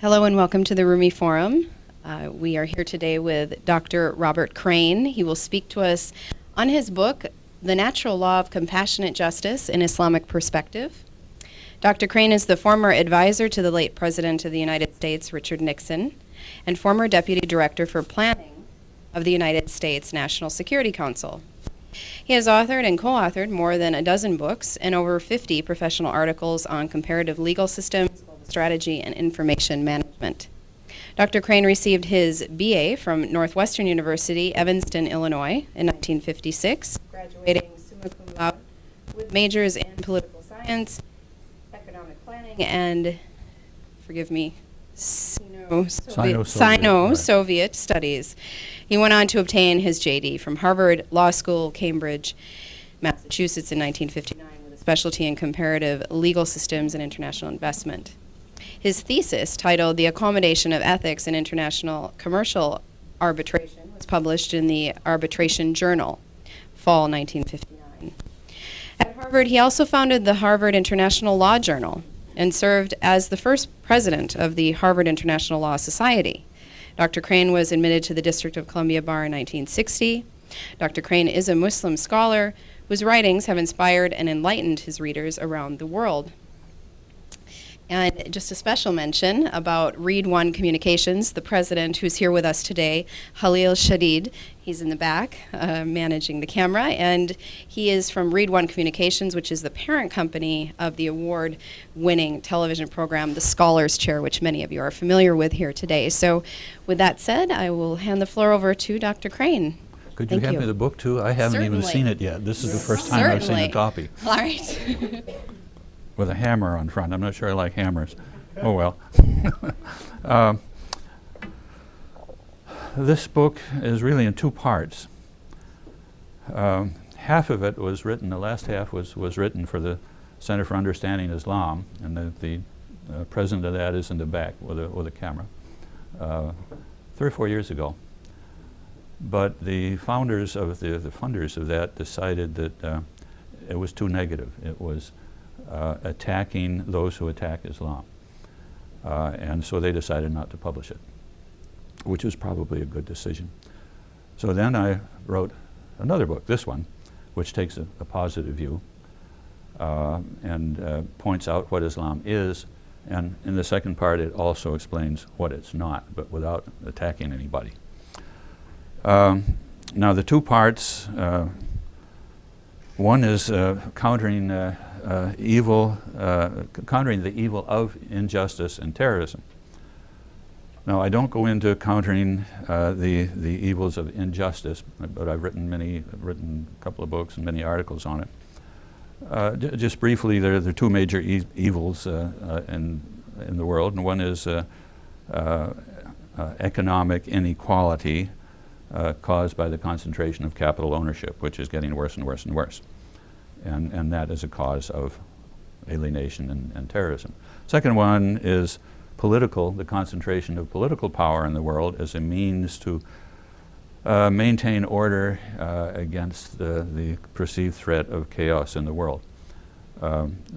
Hello and welcome to the Rumi Forum. We are here today with Dr. Robert Crane. He will speak to us on his book, The Natural Law of Compassionate Justice in Islamic Perspective. Dr. Crane is the former advisor to the late President of the United States, Richard Nixon, and former Deputy Director for Planning of the United States National Security Council. He has authored and co-authored more than a dozen books and over 50 professional articles on comparative legal systems, strategy, and information management. Dr. Crane received his BA from Northwestern University, Evanston, Illinois in 1956, graduating summa cum laude with majors in political science, economic planning, and, forgive me, Sino-Soviet studies. He went on to obtain his JD from Harvard Law School, Cambridge, Massachusetts in 1959 with a specialty in comparative legal systems and international investment. His thesis, titled The Accommodation of Ethics in International Commercial Arbitration, was published in the Arbitration Journal, fall 1959. At Harvard, he also founded the Harvard International Law Journal and served as the first president of the Harvard International Law Society. Dr. Crane was admitted to the District of Columbia Bar in 1960. Dr. Crane is a Muslim scholar whose writings have inspired and enlightened his readers around the world. And just a special mention about Read One Communications, the president who's here with us today, Halil Shadid. He's in the back managing the camera, and he is from Read One Communications, which is the parent company of the award-winning television program, The Scholars Chair, which many of you are familiar with here today. So with that said, I will hand the floor over to Dr. Crane. Could you hand me the book too? I haven't even seen it yet. This is the first time I've seen a copy. All right. With a hammer on front. I'm not sure I like hammers. Oh well. This book is really in two parts. Half of it was written, the last half was written for the Center for Understanding Islam, and the president of that is in the back with a camera, 3 or 4 years ago. But the founders of the funders of that decided that it was too negative. It was attacking those who attack Islam. And so they decided not to publish it, which was probably a good decision. So then I wrote another book, this one, which takes a positive view and points out what Islam is. And in the second part, it also explains what it's not, but without attacking anybody. Now the two parts, one is countering the evil of injustice and terrorism. Now, I don't go into countering the evils of injustice, but I've written a couple of books and many articles on it. Just briefly, there are two major evils in the world, and one is economic inequality caused by the concentration of capital ownership, which is getting worse and worse and worse. And that is a cause of alienation and terrorism. Second one is the concentration of political power in the world as a means to maintain order against the perceived threat of chaos in the world.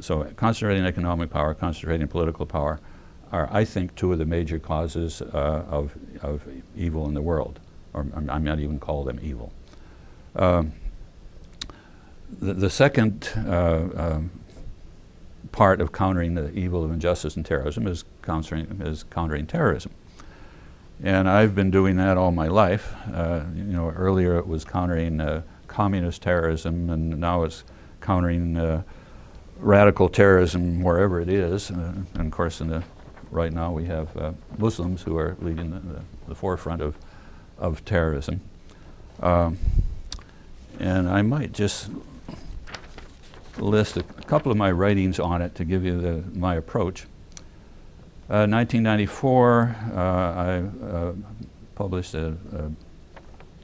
So concentrating economic power, concentrating political power are, I think, two of the major causes of evil in the world, or I might not even call them evil. The second part of countering the evil of injustice and terrorism is countering terrorism. And I've been doing that all my life. Earlier it was countering communist terrorism, and now it's countering radical terrorism wherever it is. And of course, right now we have Muslims who are leading the forefront of terrorism. And I might just list a couple of my writings on it to give you my approach. 1994, I published a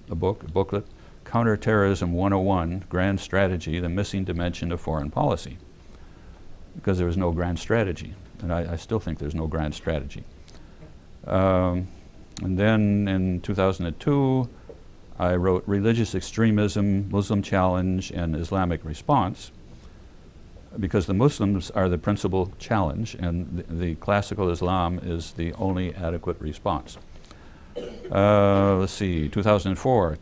booklet, Counterterrorism 101, Grand Strategy, the Missing Dimension of Foreign Policy, because there was no grand strategy, and I still think there's no grand strategy. And then in 2002, I wrote Religious Extremism, Muslim Challenge, and Islamic Response, because the Muslims are the principal challenge, and the classical Islam is the only adequate response. Let's see, 2004,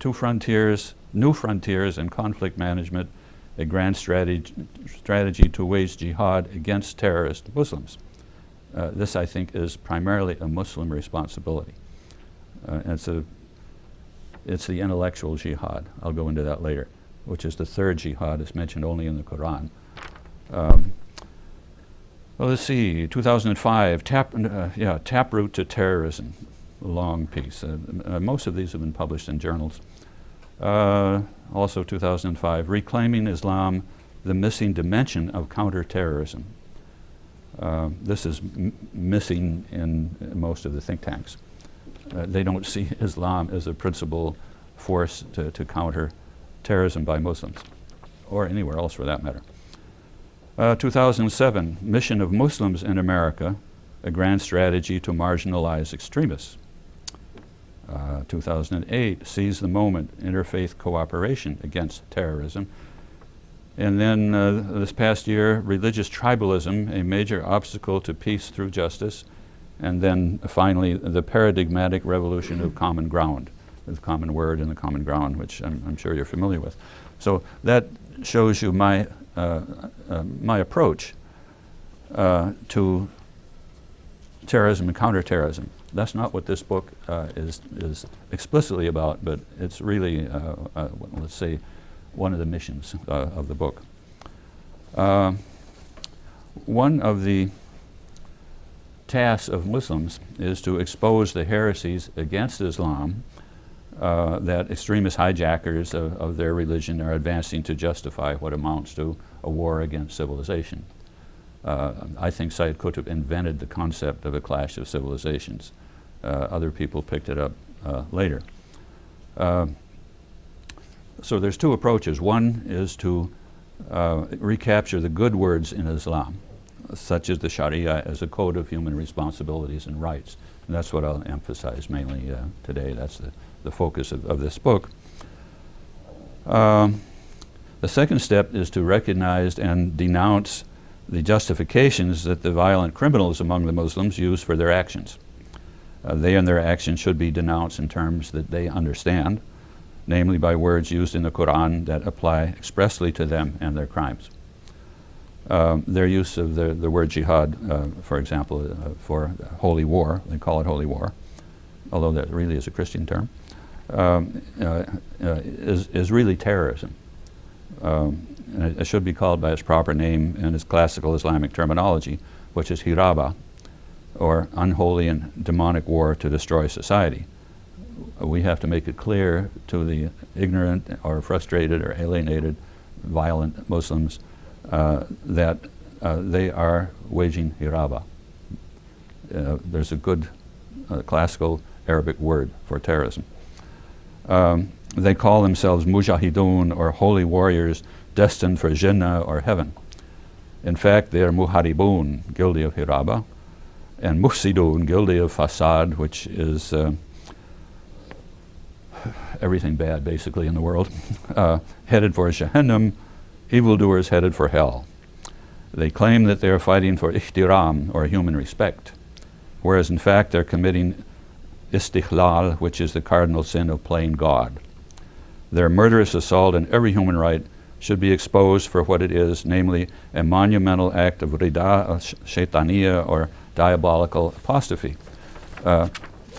New Frontiers in Conflict Management, a grand strategy to wage jihad against terrorist Muslims. This, I think, is primarily a Muslim responsibility. It's the intellectual jihad. I'll go into that later, which is the third jihad. It's mentioned only in the Quran. Well, let's see, 2005, Taproot to Terrorism, a long piece. Most of these have been published in journals. Also 2005, Reclaiming Islam, the Missing Dimension of Counterterrorism. This is missing in most of the think tanks. They don't see Islam as a principal force to counter terrorism by Muslims, or anywhere else for that matter. 2007, Mission of Muslims in America, a grand strategy to marginalize extremists. 2008, Seize the Moment, Interfaith Cooperation Against Terrorism. And then this past year, Religious Tribalism, a Major Obstacle to Peace Through Justice. And then finally, the Paradigmatic Revolution of Common Ground, the common word and the common ground, which I'm sure you're familiar with. So that shows you my approach to terrorism and counterterrorism. That's not what this book is explicitly about, but it's really, let's say, one of the missions of the book. One of the tasks of Muslims is to expose the heresies against Islam that extremist hijackers of their religion are advancing to justify what amounts to a war against civilization. I think Sayyid Qutb invented the concept of a clash of civilizations. Other people picked it up later. So there's two approaches. One is to recapture the good words in Islam, such as the Sharia as a code of human responsibilities and rights. And that's what I'll emphasize mainly today. That's the focus of this book. The second step is to recognize and denounce the justifications that the violent criminals among the Muslims use for their actions. They and their actions should be denounced in terms that they understand, namely by words used in the Quran that apply expressly to them and their crimes. Their use of the word jihad, for example, for holy war, they call it holy war, although that really is a Christian term, is really terrorism. And it should be called by its proper name in its classical Islamic terminology, which is hiraba, or unholy and demonic war to destroy society. We have to make it clear to the ignorant or frustrated or alienated violent Muslims that they are waging hiraba. There's a good classical Arabic word for terrorism. They call themselves mujahidun, or holy warriors destined for Jannah or heaven. In fact, they are muharibun, guilty of hiraba, and mufsidun, guilty of fasad, which is everything bad basically in the world, headed for Jahannam, evildoers headed for hell. They claim that they are fighting for ihtiram, or human respect, whereas in fact they're committing istighlal, which is the cardinal sin of playing God. Their murderous assault on every human right should be exposed for what it is, namely a monumental act of rida, shaitaniya, or diabolical apostasy.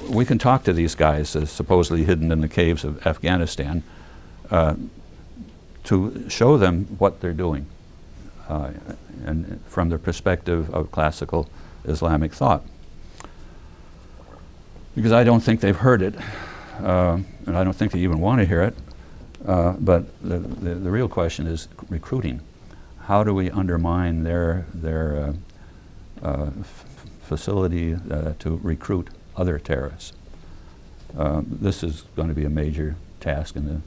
We can talk to these guys supposedly hidden in the caves of Afghanistan to show them what they're doing and from the perspective of classical Islamic thought. Because I don't think they've heard it, and I don't think they even want to hear it, but the real question is recruiting. How do we undermine their facility to recruit other terrorists? This is going to be a major task in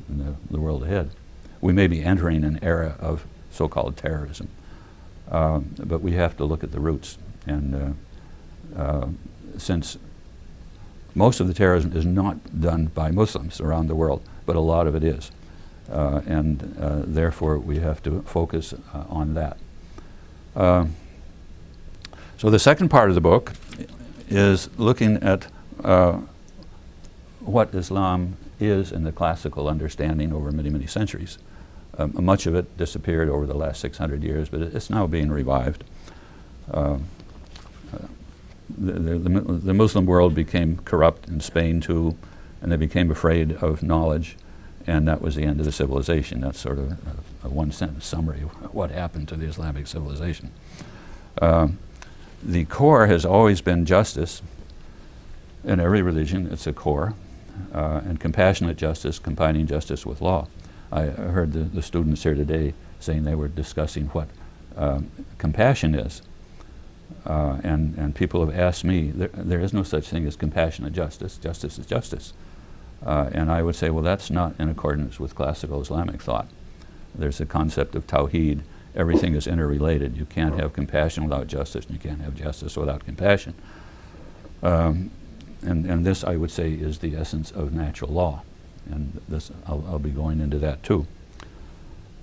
the world ahead. We may be entering an era of so-called terrorism, but we have to look at the roots. And since most of the terrorism is not done by Muslims around the world, but a lot of it is, and therefore we have to focus on that. So the second part of the book is looking at what Islam is in the classical understanding over many, many centuries. Much of it disappeared over the last 600 years, but it's now being revived. The Muslim world became corrupt in Spain too, and they became afraid of knowledge, and that was the end of the civilization. That's sort of a one-sentence summary of what happened to the Islamic civilization. The core has always been justice. In every religion, it's a core, and compassionate justice, combining justice with law. I heard the students here today saying they were discussing what compassion is. And people have asked me, there is no such thing as compassionate justice. Justice is justice. And I would say, well, that's not in accordance with classical Islamic thought. There's a concept of tawheed. Everything is interrelated. You can't have compassion without justice, and you can't have justice without compassion. And this, I would say, is the essence of natural law. And this, I'll be going into that too.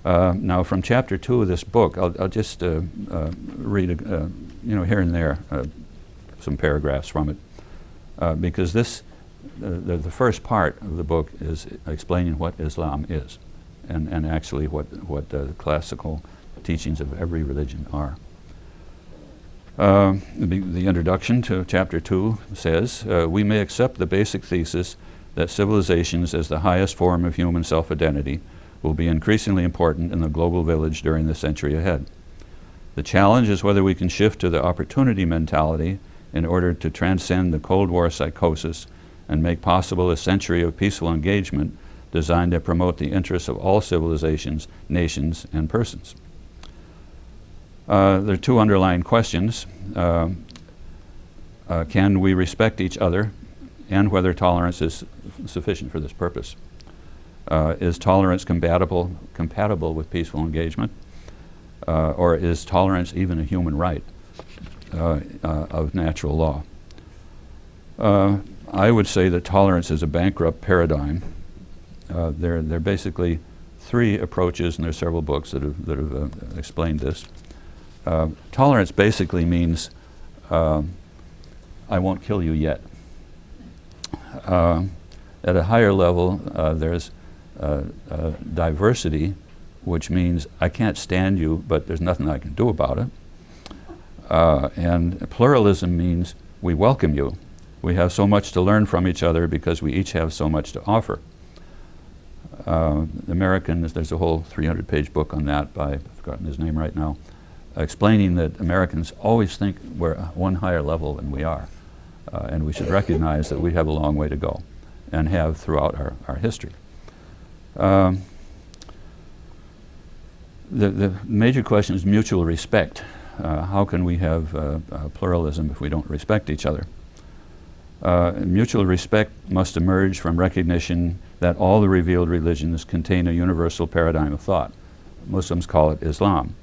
Now, from chapter 2 of this book, I'll just read, here and there, some paragraphs from it, because this, the first part of the book is explaining what Islam is, and actually what the classical teachings of every religion are. The introduction to chapter 2 says, we may accept the basic thesis that civilizations as the highest form of human self-identity will be increasingly important in the global village during the century ahead. The challenge is whether we can shift to the opportunity mentality in order to transcend the Cold War psychosis and make possible a century of peaceful engagement designed to promote the interests of all civilizations, nations, and persons. There are two underlying questions. Can we respect each other, and whether tolerance is sufficient for this purpose? Is tolerance compatible with peaceful engagement? Or is tolerance even a human right of natural law? I would say that tolerance is a bankrupt paradigm. There are basically three approaches, and there are several books that have explained this. Tolerance basically means I won't kill you yet. At a higher level, there's diversity, which means I can't stand you, but there's nothing I can do about it. And pluralism means we welcome you. We have so much to learn from each other because we each have so much to offer. There's a whole 300-page book on that by, I've forgotten his name right now, explaining that Americans always think we're one higher level than we are. And we should recognize that we have a long way to go, and have throughout our history. The major question is mutual respect. How can we have pluralism if we don't respect each other? Mutual respect must emerge from recognition that all the revealed religions contain a universal paradigm of thought. Muslims call it Islam.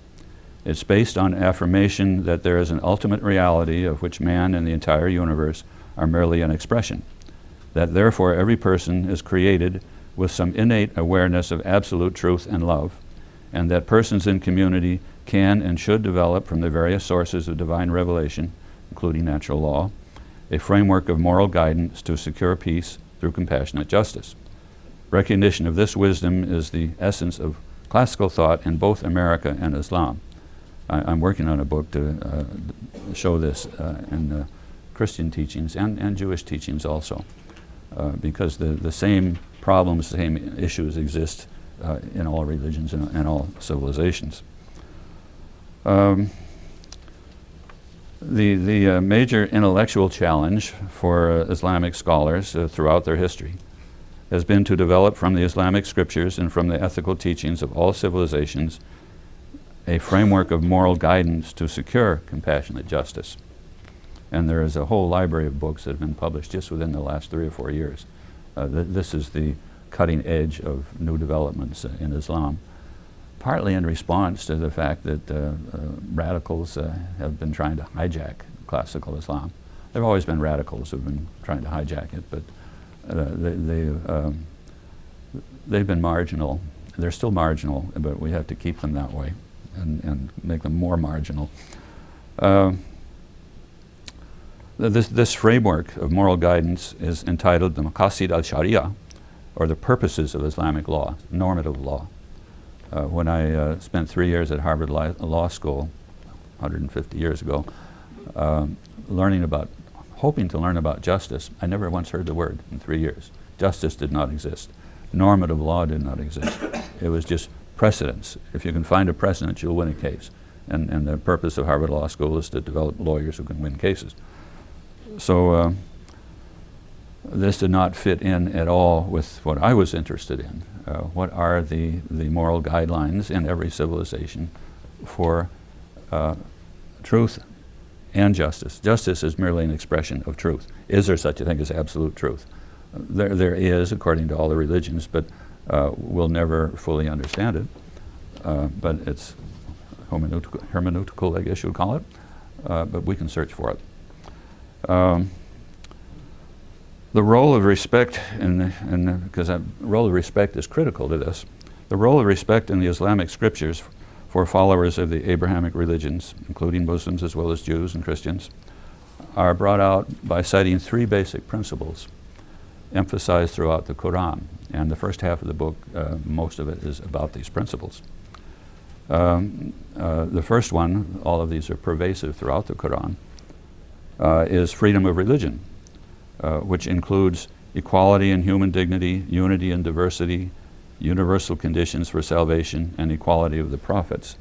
It's based on affirmation that there is an ultimate reality of which man and the entire universe are merely an expression, that therefore every person is created with some innate awareness of absolute truth and love, and that persons in community can and should develop from the various sources of divine revelation, including natural law, a framework of moral guidance to secure peace through compassionate justice. Recognition of this wisdom is the essence of classical thought in both America and Islam. I'm working on a book to show this in Christian teachings and Jewish teachings also, because the same problems, the same issues exist in all religions and all civilizations. The major intellectual challenge for Islamic scholars throughout their history has been to develop from the Islamic scriptures and from the ethical teachings of all civilizations a framework of moral guidance to secure compassionate justice. And there is a whole library of books that have been published just within the last 3 or 4 years. This is the cutting edge of new developments in Islam, partly in response to the fact that radicals have been trying to hijack classical Islam. There have always been radicals who have been trying to hijack it, but they've been marginal. They're still marginal, but we have to keep them that way. and make them more marginal. This framework of moral guidance is entitled the Maqasid al-Sharia, or the purposes of Islamic law, normative law. When I spent 3 years at Harvard Law School, 150 years ago, hoping to learn about justice, I never once heard the word in 3 years. Justice did not exist. Normative law did not exist. It was just precedents. If you can find a precedent, you'll win a case. And the purpose of Harvard Law School is to develop lawyers who can win cases. So this did not fit in at all with what I was interested in. What are the moral guidelines in every civilization for truth and justice? Justice is merely an expression of truth. Is there such a thing as absolute truth? There is, according to all the religions, but we'll never fully understand it. But it's hermeneutical, I guess you would call it. But we can search for it. The role of respect, because the role of respect is critical to this, the role of respect in the Islamic scriptures for followers of the Abrahamic religions, including Muslims as well as Jews and Christians, are brought out by citing 3 basic principles emphasized throughout the Quran. And the first half of the book, most of it is about these principles. The first one, all of these are pervasive throughout the Quran, is freedom of religion, which includes equality and human dignity, unity and diversity, universal conditions for salvation, and equality of the prophets.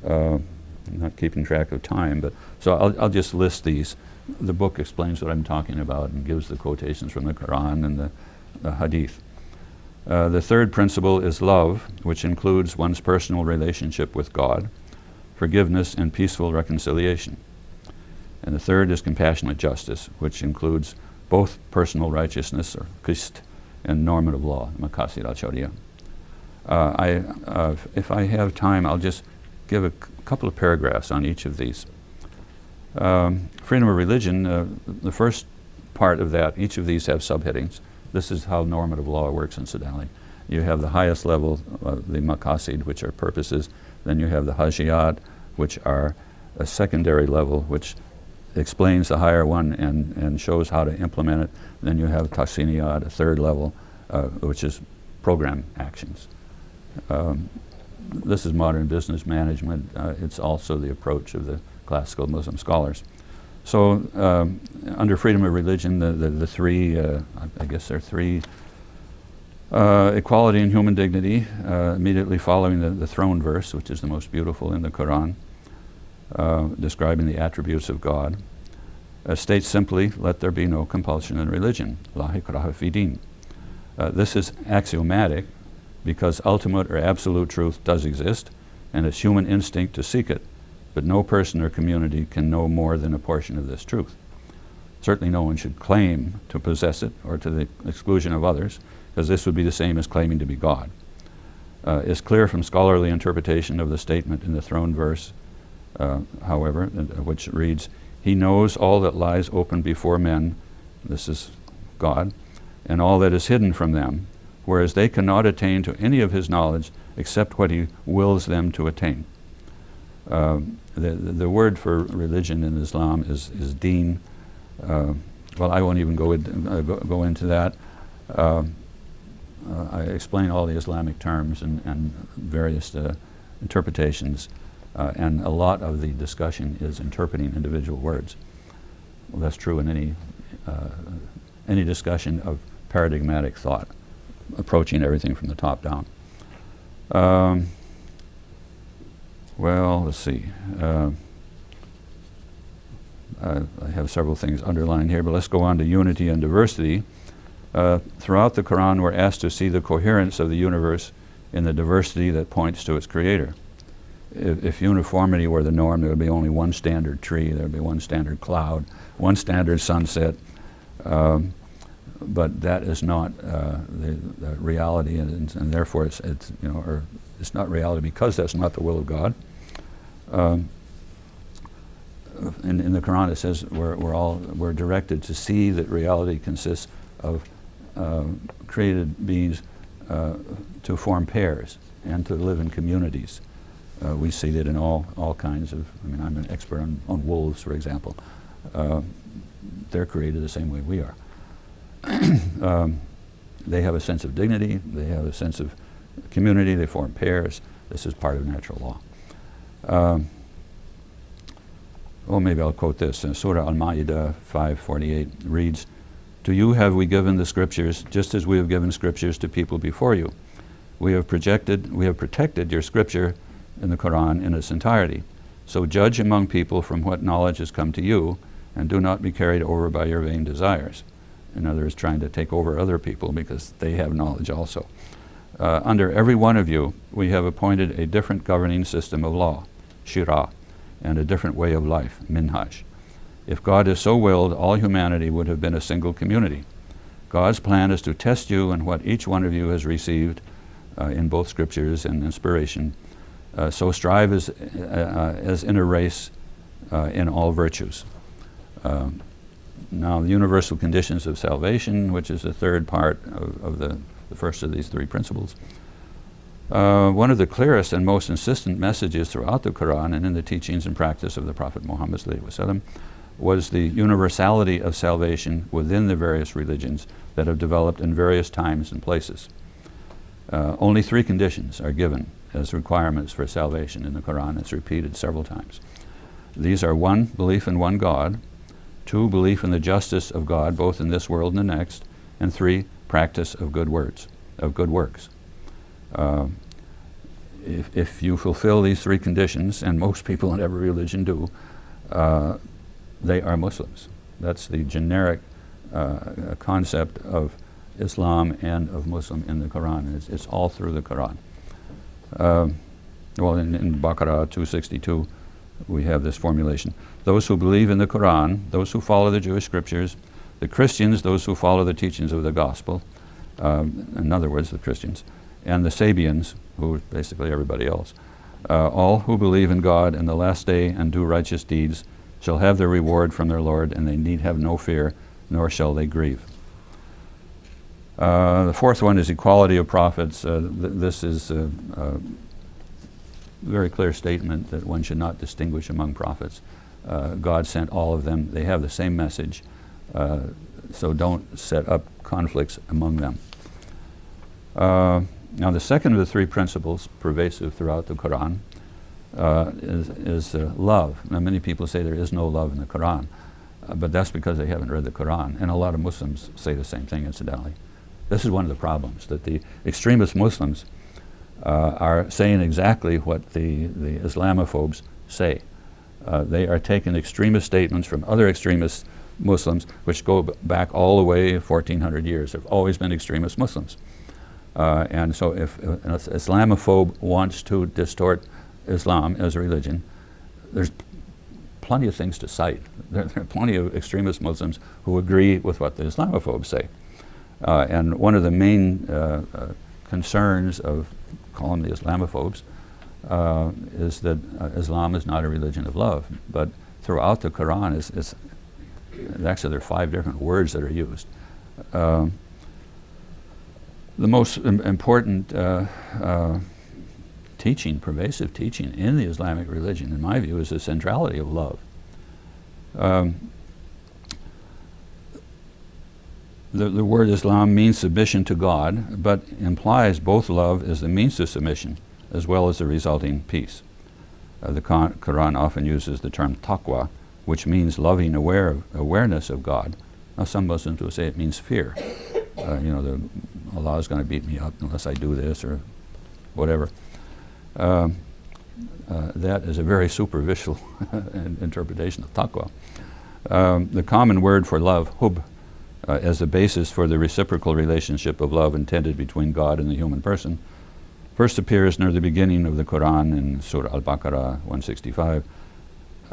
I'm not keeping track of time, but so I'll just list these. The book explains what I'm talking about and gives the quotations from the Quran and the Hadith. The third principle is love, which includes one's personal relationship with God, forgiveness, and peaceful reconciliation. And the third is compassionate justice, which includes both personal righteousness, or qist, and normative law, maqasid al-Sharia. If I have time, I'll just give a couple of paragraphs on each of these. Freedom of religion, the first part of that, each of these have subheadings. This is how normative law works, incidentally. You have the highest level, the maqasid, which are purposes. Then you have the hajiyat, which are a secondary level, which explains the higher one and shows how to implement it. Then you have tahsiniyat, a third level, which is program actions. This is modern business management. It's also the approach of the classical Muslim scholars. So under freedom of religion, the 3, I guess there are 3, equality and human dignity, immediately following the throne verse, which is the most beautiful in the Quran, describing the attributes of God, states simply, let there be no compulsion in religion. La ikraha fi din. This is axiomatic because ultimate or absolute truth does exist, and it's human instinct to seek it, but no person or community can know more than a portion of this truth. Certainly no one should claim to possess it or to the exclusion of others, because this would be the same as claiming to be God. It's clear from scholarly interpretation of the statement in the throne verse, however, which reads, He knows all that lies open before men, this is God, and all that is hidden from them, whereas they cannot attain to any of his knowledge except what he wills them to attain. The word for religion in Islam is deen. Well, I won't even go into that. I explain all the Islamic terms and various interpretations, and a lot of the discussion is interpreting individual words. Well, that's true in any discussion of paradigmatic thought, approaching everything from the top down. Well, let's see. I have several things underlined here, but let's go on to unity and diversity. Throughout the Quran, we're asked to see the coherence of the universe in the diversity that points to its creator. If uniformity were the norm, there would be only one standard tree, there would be one standard cloud, one standard sunset, but that is not the reality, and therefore it's not reality because that's not the will of God. In the Quran it says we're directed to see that reality consists of created beings to form pairs and to live in communities. We see that in all kinds of, I mean, I'm an expert on wolves, for example. They're created the same way we are. They have a sense of dignity, they have a sense of community, they form pairs. This is part of natural law. Well, maybe I'll quote this. Surah Al-Ma'idah 5:48 reads, "To you have we given the scriptures, just as we have given scriptures to people before you. We have protected your scripture in the Quran in its entirety. So judge among people from what knowledge has come to you, and do not be carried over by your vain desires." In other words, trying to take over other people because they have knowledge also. "Under every one of you, we have appointed a different governing system of law, shira, and a different way of life, minhaj. If God has so willed, all humanity would have been a single community. God's plan is to test you in what each one of you has received in both scriptures and inspiration. So strive as in a race in all virtues." Now, the universal conditions of salvation, which is the third part of the first of these three principles. One of the clearest and most insistent messages throughout the Quran and in the teachings and practice of the Prophet Muhammad ﷺ was the universality of salvation within the various religions that have developed in various times and places. Only three conditions are given as requirements for salvation in the Quran. It's repeated several times. These are: 1, belief in one God; 2, belief in the justice of God both in this world and the next; and 3, practice of good works. If you fulfill these three conditions, and most people in every religion do, they are Muslims. That's the generic concept of Islam and of Muslim in the Quran. It's all through the Quran. Well, in Baqarah 262, we have this formulation: those who believe in the Quran, those who follow the Jewish scriptures; the Christians, those who follow the teachings of the gospel, in other words, the Christians; and the Sabians, who are basically everybody else. All who believe in God and the last day and do righteous deeds shall have their reward from their Lord, and they need have no fear, nor shall they grieve. The fourth one is equality of prophets. This is a very clear statement that one should not distinguish among prophets. God sent all of them. They have the same message, so don't set up conflicts among them. Now, the second of the three principles pervasive throughout the Quran is love. Now, many people say there is no love in the Quran, but that's because they haven't read the Quran. And a lot of Muslims say the same thing, incidentally. This is one of the problems, that the extremist Muslims are saying exactly what the Islamophobes say. They are taking extremist statements from other extremist Muslims, which go back all the way 1,400 years. There have always been extremist Muslims. And so if an Islamophobe wants to distort Islam as a religion, there's plenty of things to cite. There are plenty of extremist Muslims who agree with what the Islamophobes say. And one of the main concerns of, call them the Islamophobes, is that Islam is not a religion of love. But throughout the Quran, actually there are 5 different words that are used. The most important teaching, pervasive teaching in the Islamic religion, in my view, is the centrality of love. The word Islam means submission to God, but implies both love as the means to submission, as well as the resulting peace. The Quran often uses the term taqwa, which means loving awareness of God. Now, some Muslims will say it means fear. Allah is going to beat me up unless I do this or whatever. That is a very superficial interpretation of taqwa. The common word for love, hub, as the basis for the reciprocal relationship of love intended between God and the human person, first appears near the beginning of the Quran in Surah Al-Baqarah 165.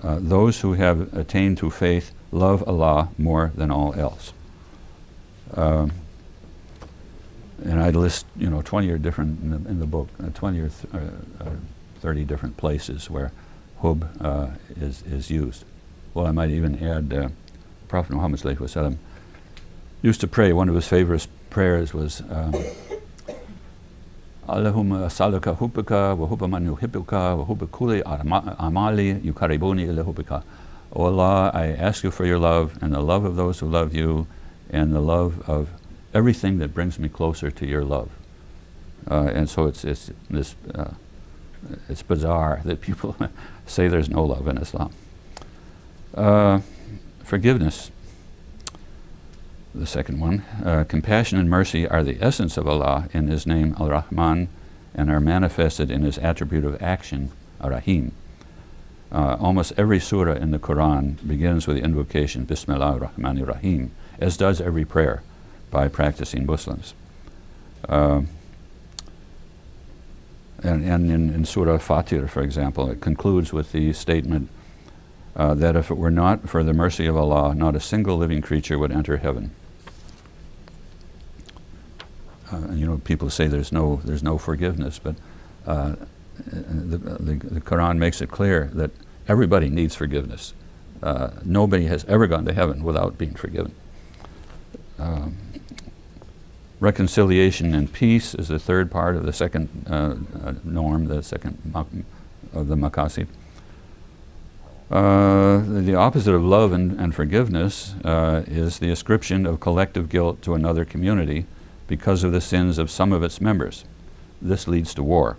Those who have attained to faith love Allah more than all else. And I list, 20 or different in the book, 20 or 30 different places where hub is used. Well, I might even add, Prophet Muhammad ﷺ used to pray. One of his favorite prayers was, Allahumma as'aluka hubbaka wa hubba man yuhibbuka wa hubba kulli amali yukaribuni ila hubbika. O Allah, I ask you for your love and the love of those who love you and the love of everything that brings me closer to your love. And so it's bizarre that people say there's no love in Islam. Forgiveness, the second one. Compassion and mercy are the essence of Allah in His name Al-Rahman and are manifested in His attribute of action, Ar-Rahim. Almost every surah in the Quran begins with the invocation Bismillah ar-Rahman ar-Rahim, as does every prayer by practicing Muslims. And in Surah Fatir, for example, it concludes with the statement that if it were not for the mercy of Allah, not a single living creature would enter heaven. People say there's no forgiveness, but the Quran makes it clear that everybody needs forgiveness. Nobody has ever gone to heaven without being forgiven. Reconciliation and peace is the third part of the second norm, the second of the maqasid. The opposite of love and forgiveness is the ascription of collective guilt to another community because of the sins of some of its members. This leads to war.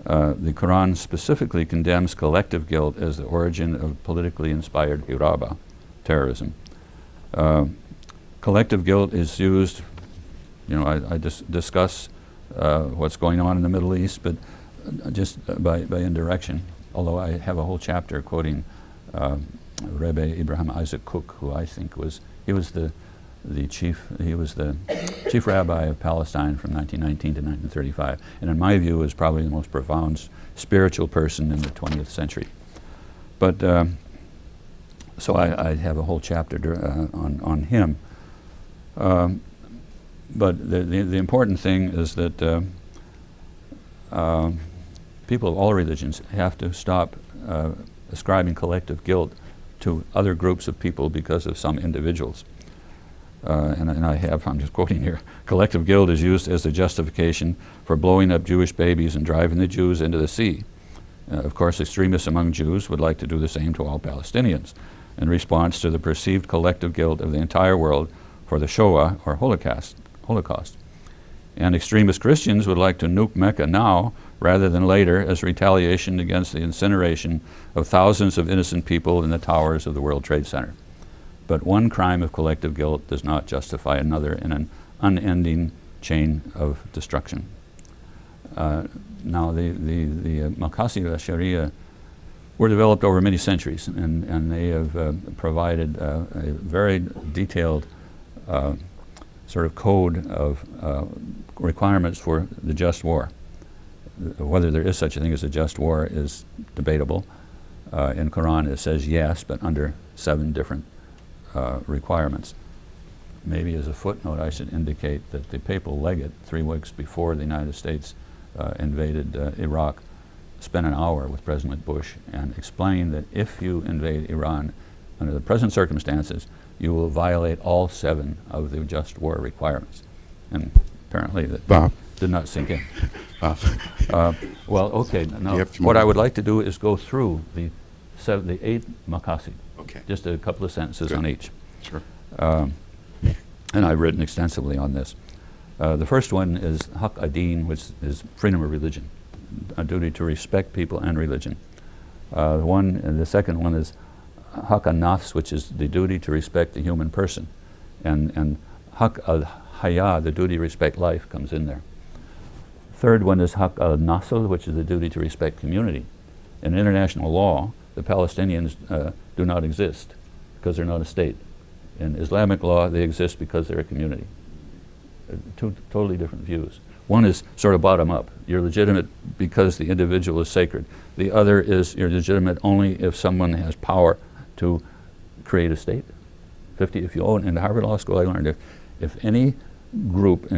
The Quran specifically condemns collective guilt as the origin of politically inspired iraba, terrorism. Collective guilt is used, I discuss what's going on in the Middle East, but just by indirection, although I have a whole chapter quoting Rebbe Abraham Isaac Cook, who I think was the chief rabbi of Palestine from 1919 to 1935, and in my view is probably the most profound spiritual person in the 20th century. But so I have a whole chapter on him. But the important thing is that people of all religions have to stop ascribing collective guilt to other groups of people because of some individuals. I'm just quoting here, collective guilt is used as a justification for blowing up Jewish babies and driving the Jews into the sea. Of course, extremists among Jews would like to do the same to all Palestinians in response to the perceived collective guilt of the entire world for the Shoah or Holocaust. And extremist Christians would like to nuke Mecca now rather than later as retaliation against the incineration of thousands of innocent people in the towers of the World Trade Center. But one crime of collective guilt does not justify another in an unending chain of destruction. Now, the maqasid al-Sharia were developed over many centuries, and they have provided a very detailed sort of code of requirements for the just war. Whether there is such a thing as a just war is debatable. In Quran it says yes, but under 7 different requirements. Maybe as a footnote I should indicate that the papal legate 3 weeks before the United States invaded Iraq spent an hour with President Bush and explained that if you invade Iran under the present circumstances, you will violate all 7 of the just war requirements. And apparently that did not sink in. Well, okay, now what I would like to do is go through the 8 maqasid. Okay. Just a couple of sentences on each. Sure. And I've written extensively on this. The first one is haq ad-din, which is freedom of religion, a duty to respect people and religion. The second one is haq an-nafs, which is the duty to respect the human person. And haq al-haya, the duty to respect life, comes in there. Third one is haq al-nasl, which is the duty to respect community. In international law, the Palestinians do not exist because they're not a state. In Islamic law, they exist because they're a community. 2 totally different views. One is sort of bottom up. You're legitimate because the individual is sacred. The other is you're legitimate only if someone has power to create a state. If you own, in the Harvard Law School I learned if any group,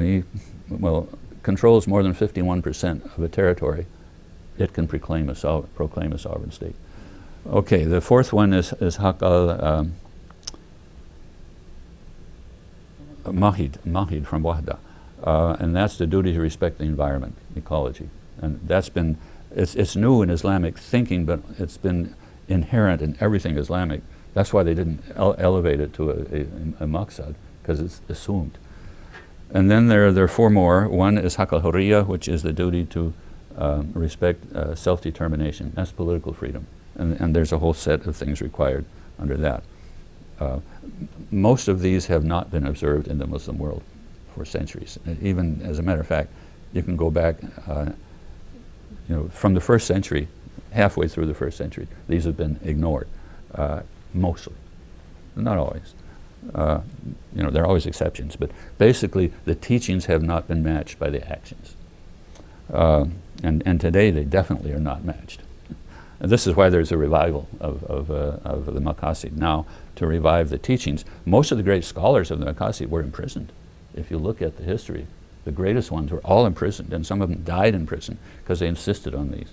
controls more than 51% of a territory, it can proclaim a sovereign state. Okay, the fourth one is haq al mahid from Wahda, and that's the duty to respect the environment. ecology. And that's been, it's new in Islamic thinking, but it's been inherent in everything Islamic. That's why they didn't elevate it to a maqsad, because it's assumed. And then there are 4 more. One is haq al-hurriya, which is the duty to respect self-determination. That's political freedom. And there's a whole set of things required under that. Most of these have not been observed in the Muslim world for centuries. Even, as a matter of fact, you can go back from the 1st century, halfway through the 1st century, these have been ignored, mostly. Not always. There are always exceptions, but basically the teachings have not been matched by the actions. And today they definitely are not matched. And this is why there's a revival of the Maqasid now, to revive the teachings. Most of the great scholars of the Maqasid were imprisoned. If you look at the history, the greatest ones were all imprisoned, and some of them died in prison because they insisted on these.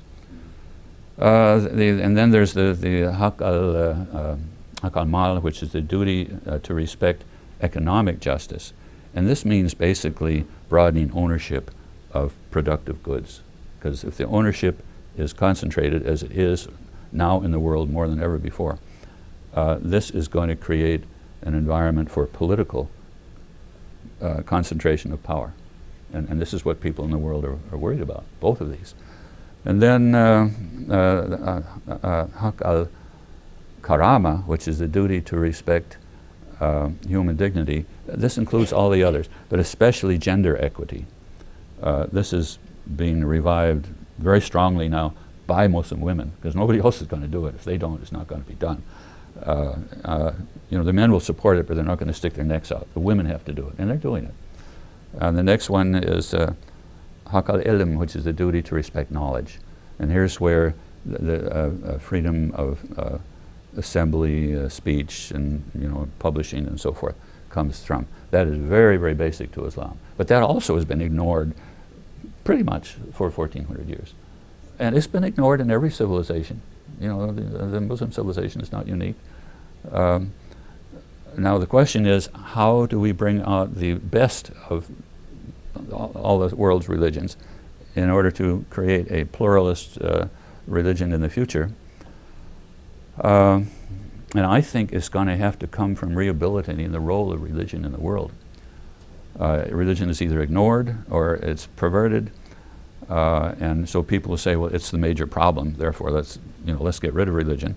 And then there's the haq al-mal, which is the duty to respect economic justice. And this means basically broadening ownership of productive goods. Because if the ownership is concentrated, as it is now in the world more than ever before, this is going to create an environment for political concentration of power. And this is what people in the world are worried about, both of these. And then haq al-karama, which is the duty to respect human dignity. This includes all the others, but especially gender equity. This is being revived very strongly now by Muslim women, because nobody else is going to do it. If they don't, it's not going to be done. The men will support it, but they're not going to stick their necks out. The women have to do it, and they're doing it. And the next one is haq al-ilm, which is the duty to respect knowledge. And here's where the freedom of assembly, speech, and publishing and so forth comes from. That is very, very basic to Islam. But that also has been ignored pretty much for 1,400 years. And it's been ignored in every civilization. The Muslim civilization is not unique. Now the question is, how do we bring out the best of all the world's religions in order to create a pluralist religion in the future? And I think it's going to have to come from rehabilitating the role of religion in the world. Religion is either ignored or it's perverted, and so people will say, well, it's the major problem, therefore let's get rid of religion.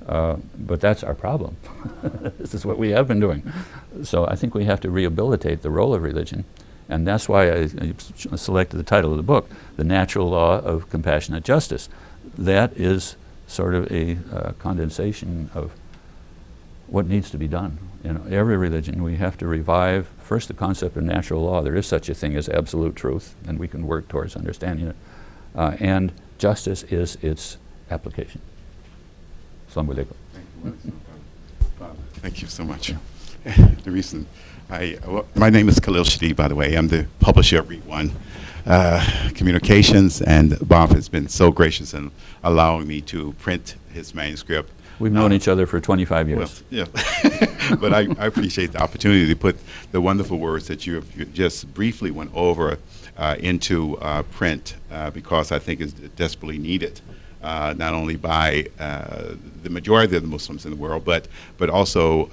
But that's our problem. This is what we have been doing. So I think we have to rehabilitate the role of religion, and that's why I selected the title of the book, The Natural Law of Compassionate Justice. That is sort of a condensation of what needs to be done. In every religion, we have to revive first the concept of natural law. There is such a thing as absolute truth, and we can work towards understanding it. And justice is its application. Assalamu alaikum. Thank you so much. Yeah. The reason my name is Khalil Shadi, by the way. I'm the publisher of Read One Communications, and Bob has been so gracious in allowing me to print his manuscript. We've known each other for 25 years. Well, yeah, but I appreciate the opportunity to put the wonderful words that you just briefly went over into print, because I think it's desperately needed, not only by the majority of the Muslims in the world, but also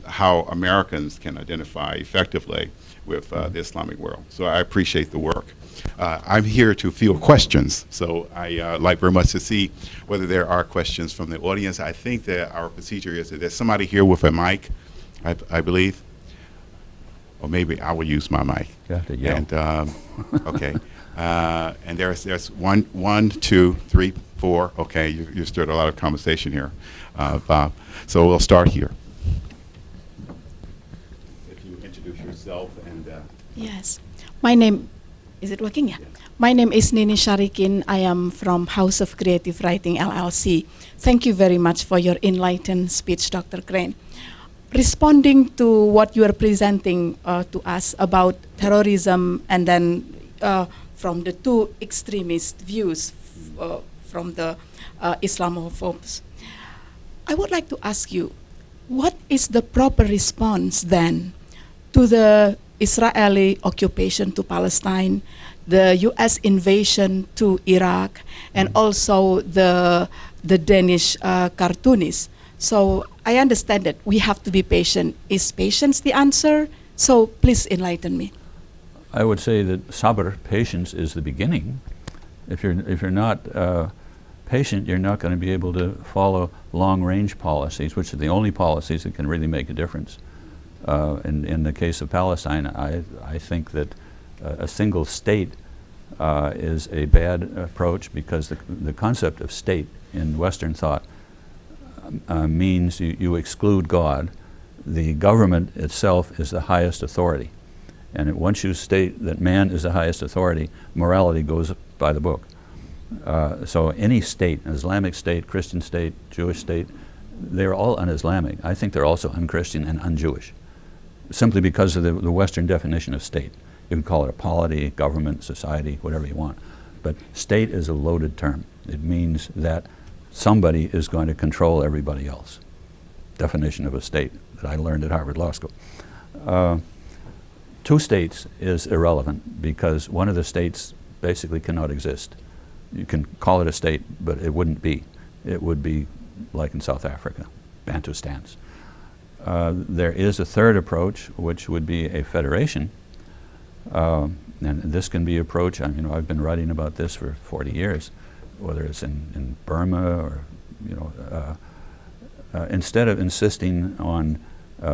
how Americans can identify effectively with the Islamic world. So I appreciate the work. I'm here to field questions, so I like very much to see whether there are questions from the audience. I think that our procedure is that there's somebody here with a mic, I believe, or maybe I will use my mic. Yeah. And okay, and there's one, two, three, four. Okay, you stirred a lot of conversation here, Bob. So we'll start here. If you introduce yourself and. Yes, my name. Is it working? Yeah. My name is Nini Sharikin. I am from House of Creative Writing, LLC. Thank you very much for your enlightened speech, Dr. Crane. Responding to what you are presenting to us about terrorism, and then from the two extremist views from the Islamophobes, I would like to ask you, what is the proper response then to the Israeli occupation to Palestine, the U.S. invasion to Iraq, and also the Danish cartoonists. So I understand that we have to be patient. Is patience the answer? So please enlighten me. I would say that sabr, patience, is the beginning. If you're not patient, you're not going to be able to follow long-range policies, which are the only policies that can really make a difference. In the case of Palestine, I think that a single state is a bad approach, because the concept of state in Western thought means you exclude God. The government itself is the highest authority. And once you state that man is the highest authority, morality goes by the book. So any state, Islamic state, Christian state, Jewish state, they're all un-Islamic. I think they're also un-Christian and un-Jewish, simply because of the Western definition of state. You can call it a polity, government, society, whatever you want. But state is a loaded term. It means that somebody is going to control everybody else. Definition of a state that I learned at Harvard Law School. Two states is irrelevant, because one of the states basically cannot exist. You can call it a state, but it wouldn't be. It would be like in South Africa, Bantustans. There is a third approach, which would be a federation. And this can be approached, I've been writing about this for 40 years, whether it's in Burma or, instead of insisting on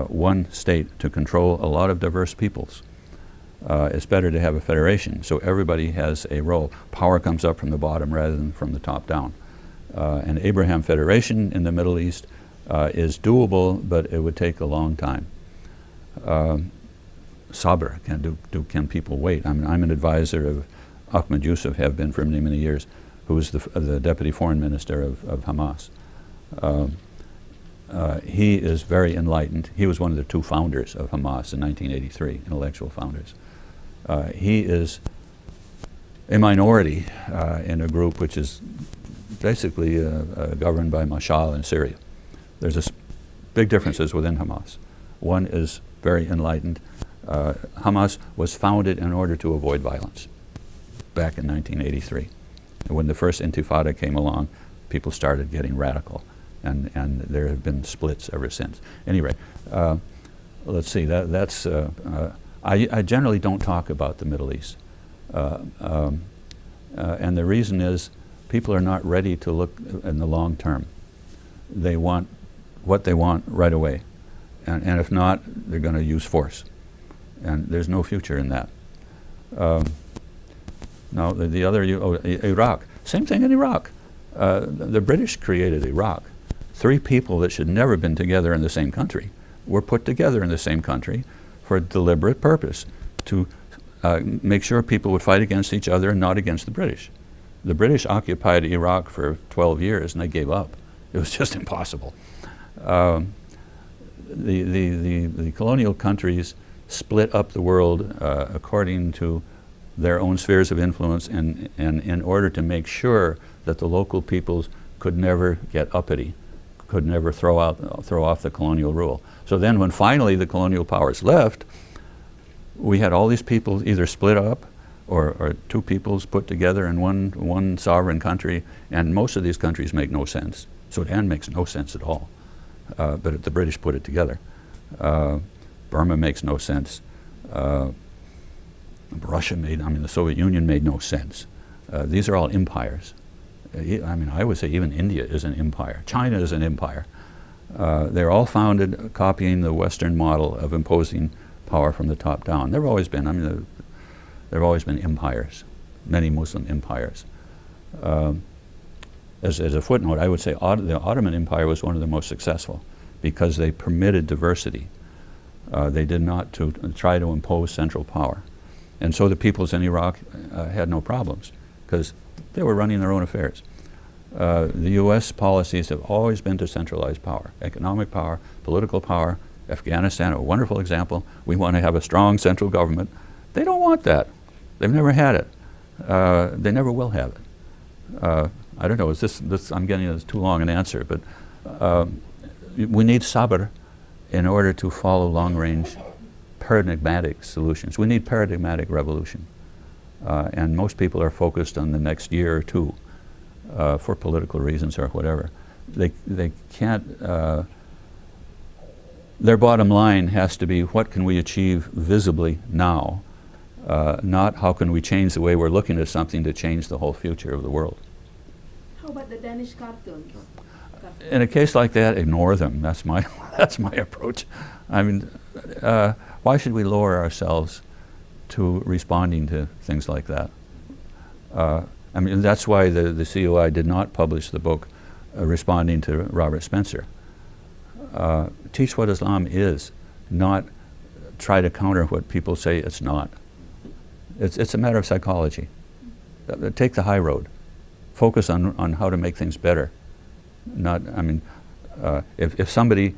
one state to control a lot of diverse peoples, it's better to have a federation, so everybody has a role. Power comes up from the bottom rather than from the top down. An Abraham Federation in the Middle East is doable, but it would take a long time. Sabr, can people wait? I'm an advisor of Ahmed Yusuf, have been for many, many years, who is the deputy foreign minister of Hamas. He is very enlightened. He was one of the two founders of Hamas in 1983, intellectual founders. He is a minority in a group which is basically governed by Mashal in Syria. There's big differences within Hamas. One is very enlightened. Hamas was founded in order to avoid violence back in 1983. When the first Intifada came along, people started getting radical, and there have been splits ever since. Anyway, let's see, I generally don't talk about the Middle East. And the reason is people are not ready to look in the long term. They want what they want right away. And if not, they're going to use force. And there's no future in that. Now, the other, Iraq. Same thing in Iraq. The British created Iraq. 3 people that should never have been together in the same country were put together in the same country for a deliberate purpose, to make sure people would fight against each other and not against the British. The British occupied Iraq for 12 years and they gave up. It was just impossible. The colonial countries split up the world according to their own spheres of influence, and in order to make sure that the local peoples could never get uppity, could never throw off the colonial rule. So then when finally the colonial powers left, we had all these people either split up or 2 peoples put together in one sovereign country, and most of these countries make no sense. Sudan makes no sense at all, but the British put it together. Burma makes no sense. Russia the Soviet Union made no sense. These are all empires. I would say even India is an empire. China is an empire. They're all founded copying the Western model of imposing power from the top down. There have always been, there have always been empires, many Muslim empires. As a footnote, I would say the Ottoman Empire was one of the most successful because they permitted diversity. They did not try to impose central power. And so the peoples in Iraq had no problems because they were running their own affairs. The U.S. policies have always been to centralize power, economic power, political power. Afghanistan, a wonderful example. We want to have a strong central government. They don't want that. They've never had it. They never will have it. I don't know, I'm getting this too long an answer, but we need sabr in order to follow long-range paradigmatic solutions. We need paradigmatic revolution. And most people are focused on the next year or two for political reasons or whatever. They can't, their bottom line has to be what can we achieve visibly now, not how can we change the way we're looking at something to change the whole future of the world. How about the Danish cartoons? In a case like that, ignore them. That's my, that's my approach. I mean, why should we lower ourselves to responding to things like that? I mean, that's why the COI did not publish the book responding to Robert Spencer. Teach what Islam is, not try to counter what people say it's not. It's a matter of psychology. Take the high road. Focus on how to make things better. Not, I mean, if somebody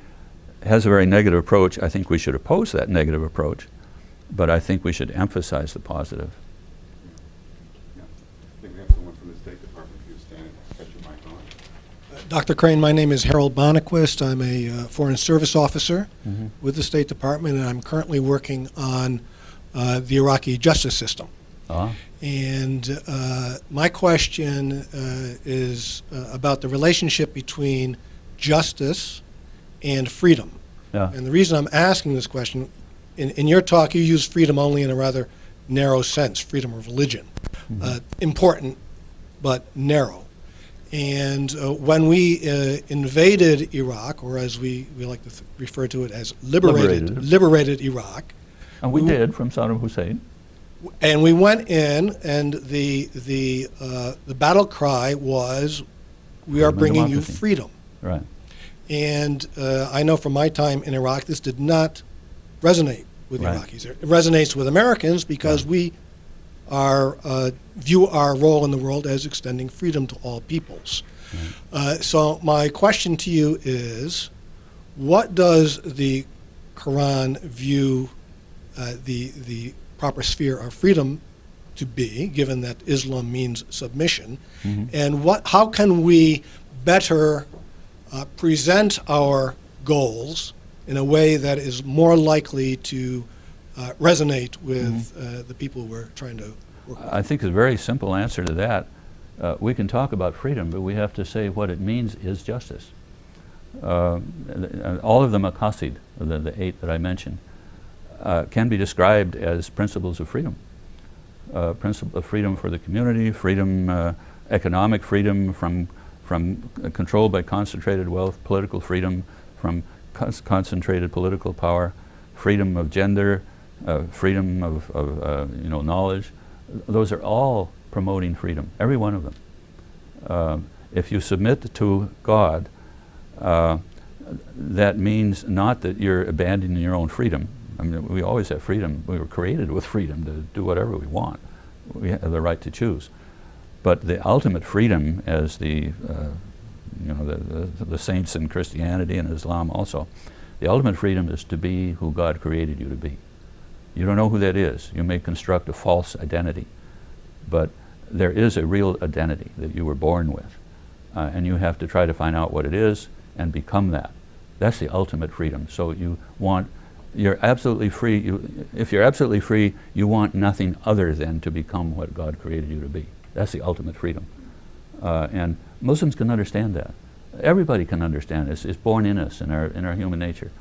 has a very negative approach, I think we should oppose that negative approach, but I think we should emphasize the positive. Yeah. I think we have someone from the State Department who's standing. Got your mic on. Dr. Crane, my name is Harold Bonnequist. I'm a Foreign Service Officer with the State Department, and I'm currently working on the Iraqi justice system. And my question is about the relationship between justice and freedom. Yeah. And the reason I'm asking this question, in your talk you use freedom only in a rather narrow sense, freedom of religion. Important, but narrow. And when we invaded Iraq, or as we like to refer to it as liberated Iraq. And we did, from Saddam Hussein. And we went in, and the battle cry was, "We are bringing you freedom." Right. And I know from my time in Iraq, this did not resonate with Iraqis. It resonates with Americans because we view our role in the world as extending freedom to all peoples. So my question to you is, what does the Quran view the proper sphere of freedom to be, given that Islam means submission, and how can we better present our goals in a way that is more likely to resonate with the people we're trying to work with? I think a very simple answer to that, we can talk about freedom, but we have to say what it means is justice. All of the maqasid, the 8 that I mentioned, can be described as principles of freedom. Principle of freedom for the community, freedom, economic freedom from control by concentrated wealth, political freedom from concentrated political power, freedom of gender, freedom of knowledge. Those are all promoting freedom, every one of them. If you submit to God, that means not that you're abandoning your own freedom. I mean, we always have freedom. We were created with freedom to do whatever we want. We have the right to choose. But the ultimate freedom, as the saints in Christianity and Islam also, the ultimate freedom is to be who God created you to be. You don't know who that is. You may construct a false identity, but there is a real identity that you were born with, and you have to try to find out what it is and become that. That's the ultimate freedom. So you're absolutely free. If you're absolutely free, you want nothing other than to become what God created you to be. That's the ultimate freedom. And Muslims can understand that. Everybody can understand this. It's born in us, in our human nature.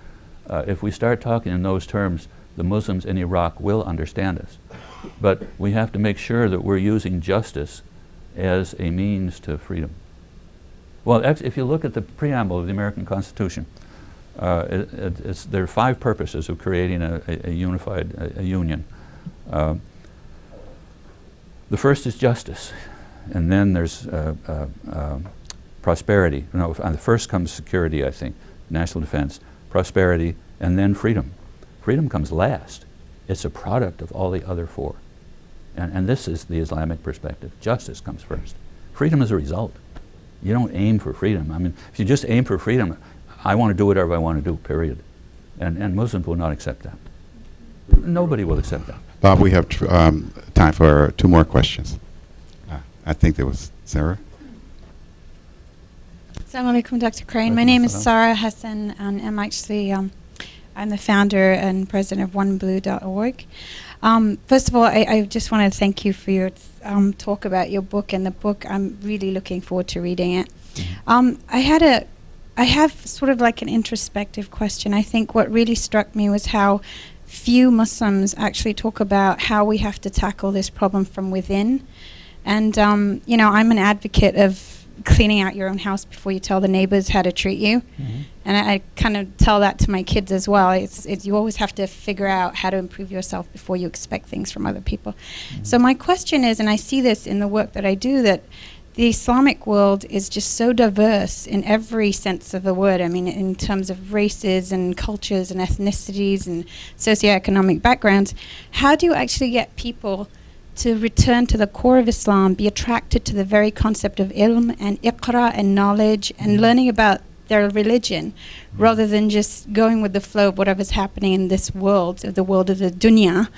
If we start talking in those terms, the Muslims in Iraq will understand us. But we have to make sure that we're using justice as a means to freedom. Well, if you look at the preamble of the American Constitution, there are 5 purposes of creating a unified union. The first is justice, and then there's prosperity. No, on the first comes security, I think, national defense, prosperity, and then freedom. Freedom comes last. It's a product of all the other 4. And this is the Islamic perspective. Justice comes first. Freedom is a result. You don't aim for freedom. I mean, if you just aim for freedom, I want to do whatever I want to do, period. And Muslims will not accept that. Nobody will accept that. Bob, we have time for 2 more questions. I think there was Sarah. Assalamu alaikum, Dr. Crane. My name is Sarah Hassan, and I'm actually I'm the founder and president of OneBlue.org. First of all, I just want to thank you for your talk about your book and the book. I'm really looking forward to reading it. I have sort of like an introspective question. I think what really struck me was how few Muslims actually talk about how we have to tackle this problem from within. And, you know, I'm an advocate of cleaning out your own house before you tell the neighbors how to treat you. Mm-hmm. And I kind of tell that to my kids as well. You always have to figure out how to improve yourself before you expect things from other people. Mm-hmm. So my question is, and I see this in the work that I do, that the Islamic world is just so diverse in every sense of the word. I mean, in terms of races and cultures and ethnicities and socioeconomic backgrounds. How do you actually get people to return to the core of Islam, be attracted to the very concept of ilm and iqra and knowledge and learning about their religion, rather than just going with the flow of whatever's happening in this world, the world of the dunya,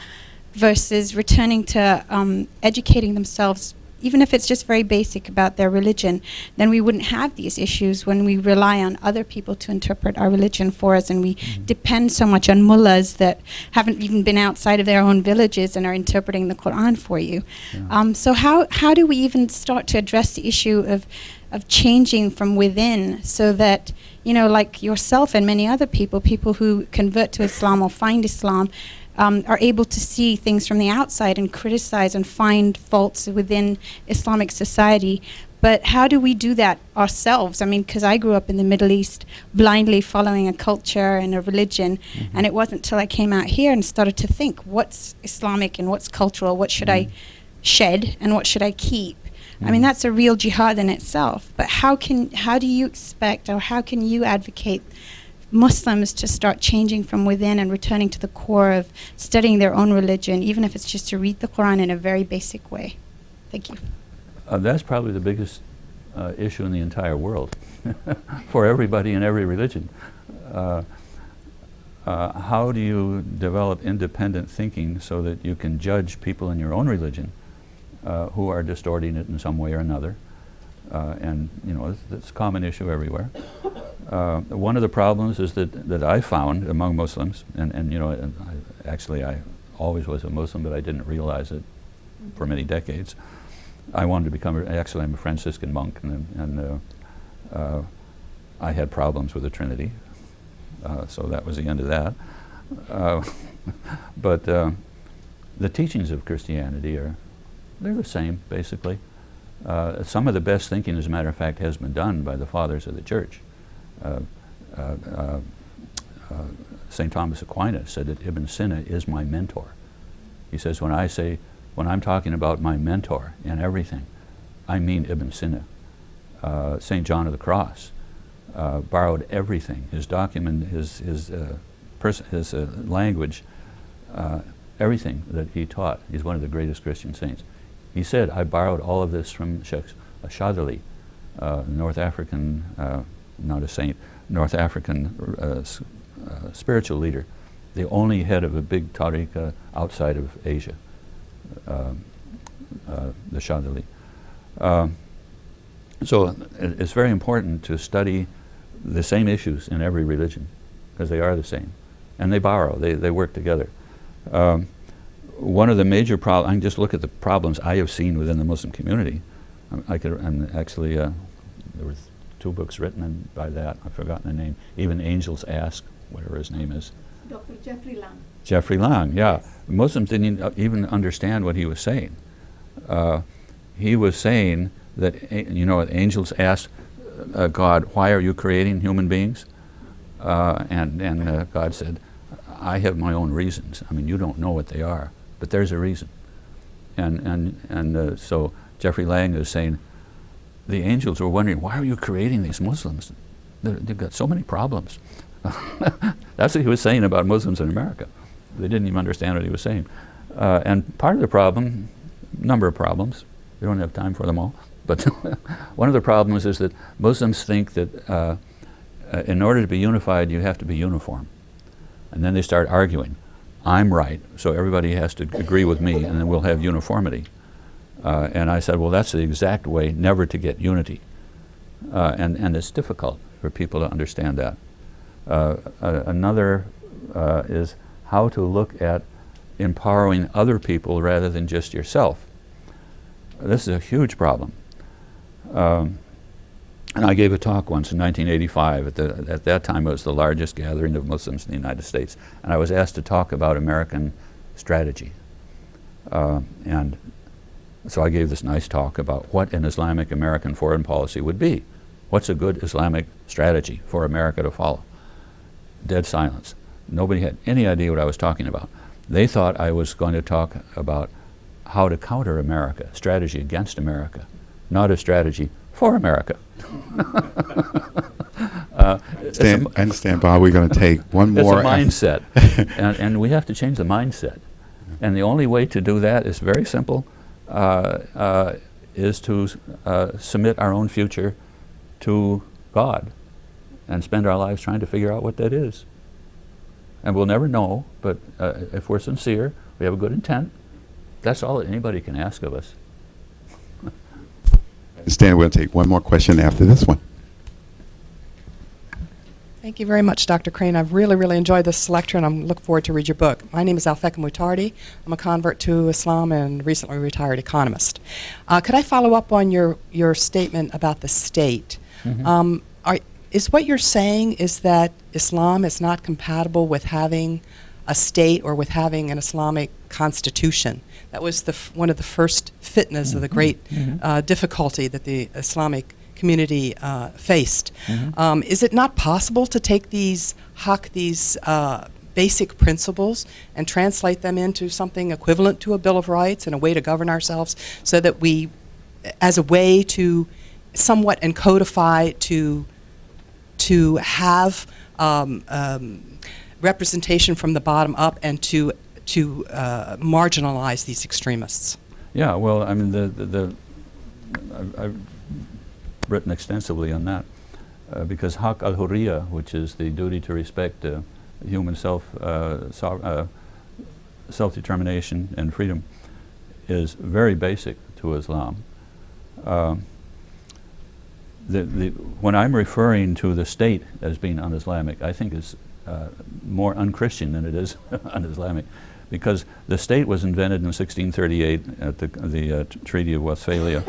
versus returning to educating themselves, even if it's just very basic about their religion? Then we wouldn't have these issues when we rely on other people to interpret our religion for us, and we depend so much on mullahs that haven't even been outside of their own villages and are interpreting the Quran for you. Yeah. So how do we even start to address the issue of changing from within, so that, you know, like yourself and many other people who convert to Islam or find Islam, are able to see things from the outside and criticize and find faults within Islamic society? But how do we do that ourselves? I mean, because I grew up in the Middle East blindly following a culture and a religion, and it wasn't till I came out here and started to think, what's Islamic and what's cultural, what should I shed and what should I keep? I mean, that's a real jihad in itself. But how do you expect, or how can you advocate Muslims to start changing from within and returning to the core of studying their own religion, even if it's just to read the Quran in a very basic way? Thank you. That's probably the biggest issue in the entire world for everybody in every religion. How do you develop independent thinking so that you can judge people in your own religion who are distorting it in some way or another? And, you know, it's a common issue everywhere. One of the problems is that I found among Muslims, and you know, I always was a Muslim, but I didn't realize it for many decades. I wanted to become, actually I'm a Franciscan monk, and I had problems with the Trinity, so that was the end of that. But the teachings of Christianity they're the same, basically. Some of the best thinking, as a matter of fact, has been done by the fathers of the church. St. Thomas Aquinas said that Ibn Sina is my mentor. He says, when I'm talking about my mentor in everything, I mean Ibn Sina. St. John of the Cross borrowed everything, his document, his language, everything that he taught. He's one of the greatest Christian saints. He said, I borrowed all of this from Sheikh Shadali, North African, not a saint, North African spiritual leader, the only head of a big tariqa outside of Asia, the Shadali. So it's very important to study the same issues in every religion, because they are the same. And they borrow, they work together. One of the major problems, I can just look at the problems I have seen within the Muslim community. And actually, there were 2 books written by that. I've forgotten the name. Even Angels Ask, whatever his name is. Dr. Jeffrey Lang. Jeffrey Lang, yeah. Yes. Muslims didn't even understand what he was saying. He was saying that, you know, angels asked God, why are you creating human beings? And God said, I have my own reasons. I mean, you don't know what they are, but there's a reason. And so Jeffrey Lang is saying, the angels were wondering, why are you creating these Muslims? They've got so many problems. That's what he was saying about Muslims in America. They didn't even understand what he was saying. And part of the problem, number of problems, we don't have time for them all, but one of the problems is that Muslims think that in order to be unified, you have to be uniform. And then they start arguing. I'm right, so everybody has to agree with me, and then we'll have uniformity. And I said, well, that's the exact way never to get unity. And it's difficult for people to understand that. Another is how to look at empowering other people rather than just yourself. This is a huge problem. And I gave a talk once in 1985. At that time, it was the largest gathering of Muslims in the United States. And I was asked to talk about American strategy. And so I gave this nice talk about what an Islamic American foreign policy would be. What's a good Islamic strategy for America to follow? Dead silence. Nobody had any idea what I was talking about. They thought I was going to talk about how to counter America, strategy against America, not a strategy for America. I understand, Bob. We're going to take one more. It's a mindset, and we have to change the mindset. And the only way to do that is very simple, is to submit our own future to God and spend our lives trying to figure out what that is. And we'll never know, but if we're sincere, we have a good intent, that's all that anybody can ask of us. I understand. We'll take one more question after this one. Thank you very much, Dr. Crane. I've really enjoyed this lecture, and I'm looking forward to read your book. My name is Alfeka Mutardi. I'm a convert to Islam and recently retired economist. Could I follow up on your statement about the state? Mm-hmm. Is what you're saying is that Islam is not compatible with having a state or with having an Islamic constitution? That was one of the first fitnas of the great difficulty that the Islamic community faced. Mm-hmm. Is it not possible to take these basic principles and translate them into something equivalent to a Bill of Rights and a way to govern ourselves, so that we, as a way to somewhat encodify, to have representation from the bottom up and to marginalize these extremists? Yeah, well, I mean, I've written extensively on that because haq al-hurriya, which is the duty to respect human self-determination and freedom, is very basic to Islam. When I'm referring to the state as being un-Islamic, I think it's more un-Christian than it is un-Islamic, because the state was invented in 1638 at the Treaty of Westphalia.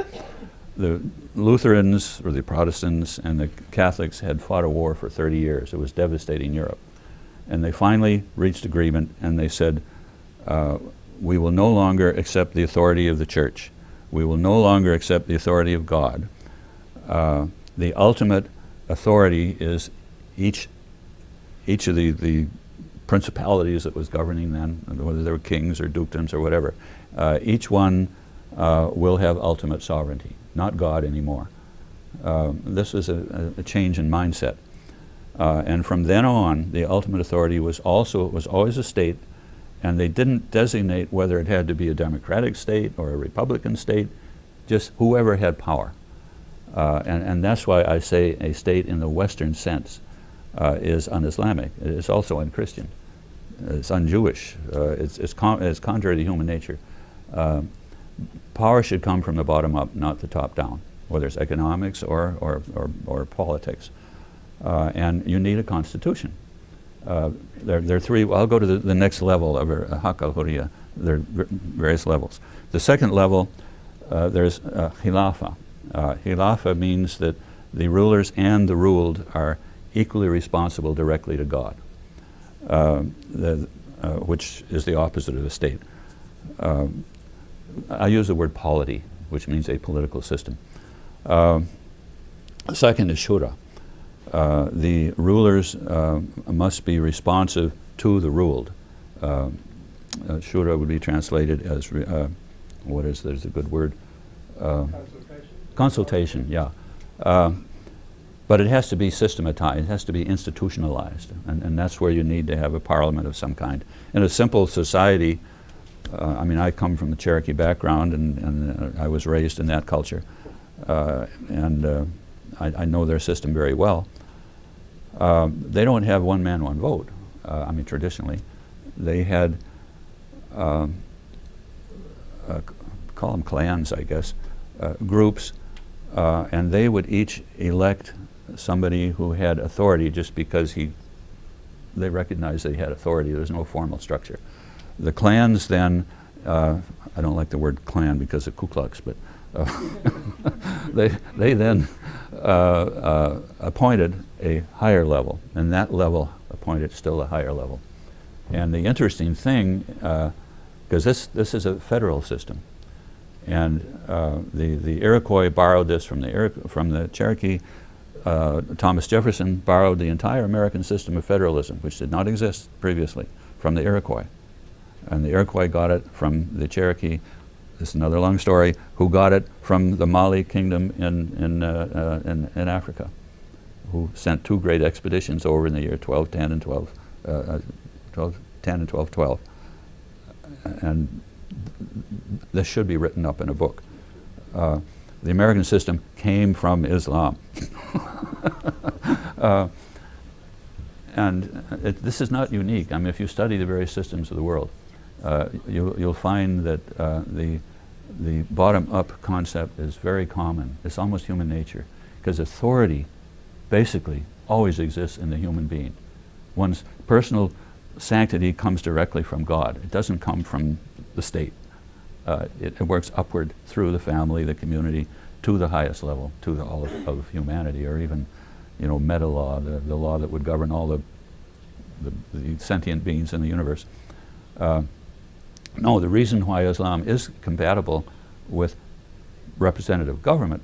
The Lutherans, or the Protestants, and the Catholics had fought a war for 30 years. It was devastating Europe. And they finally reached agreement, and they said, we will no longer accept the authority of the church. We will no longer accept the authority of God. The ultimate authority is each of the principalities that was governing then, whether they were kings or dukedoms or whatever, each one will have ultimate sovereignty, not God anymore. This was a change in mindset. And from then on, the ultimate authority was always a state, and they didn't designate whether it had to be a democratic state or a republican state, just whoever had power. And that's why I say a state in the Western sense is un-Islamic. It's also un-Christian. It's un-Jewish. It's contrary to human nature. Power should come from the bottom up, not the top down, whether it's economics or politics. And you need a constitution. There are three. Well, I'll go to the next level of haq al-hurriya. There are various levels. The second level, there's khilafah. Khilafah means that the rulers and the ruled are equally responsible directly to God, which is the opposite of a state. I use the word polity, which means a political system. Second is shura. The rulers must be responsive to the ruled. Shura would be translated as, there's a good word? Consultation, yeah. But it has to be systematized, it has to be institutionalized, and that's where you need to have a parliament of some kind. In a simple society, I mean, I come from the Cherokee background, and I was raised in that culture, and I know their system very well. They don't have one man, one vote. I mean, traditionally, they had, call them clans, I guess, groups, and they would each elect somebody who had authority just because he they recognized they had authority. There was no formal structure. The clans then, I don't like the word clan because of Ku Klux, but they then appointed a higher level, and that level appointed still a higher level. And the interesting thing, because this is a federal system, and the Iroquois borrowed this from the Cherokee. Thomas Jefferson borrowed the entire American system of federalism, which did not exist previously, from the Iroquois. And the Iroquois got it from the Cherokee. This is another long story. Who got it from the Mali kingdom in Africa, who sent 2 great expeditions over in the year 1210 and 1210 and 1212. And this should be written up in a book. The American system came from Islam. And this is not unique. I mean, if you study the various systems of the world, you'll find that the bottom-up concept is very common. It's almost human nature, because authority basically always exists in the human being. One's personal sanctity comes directly from God. It doesn't come from the state. It works upward through the family, the community, to the highest level, to all of humanity, or even, meta law, the law that would govern all the sentient beings in the universe. No, the reason why Islam is compatible with representative government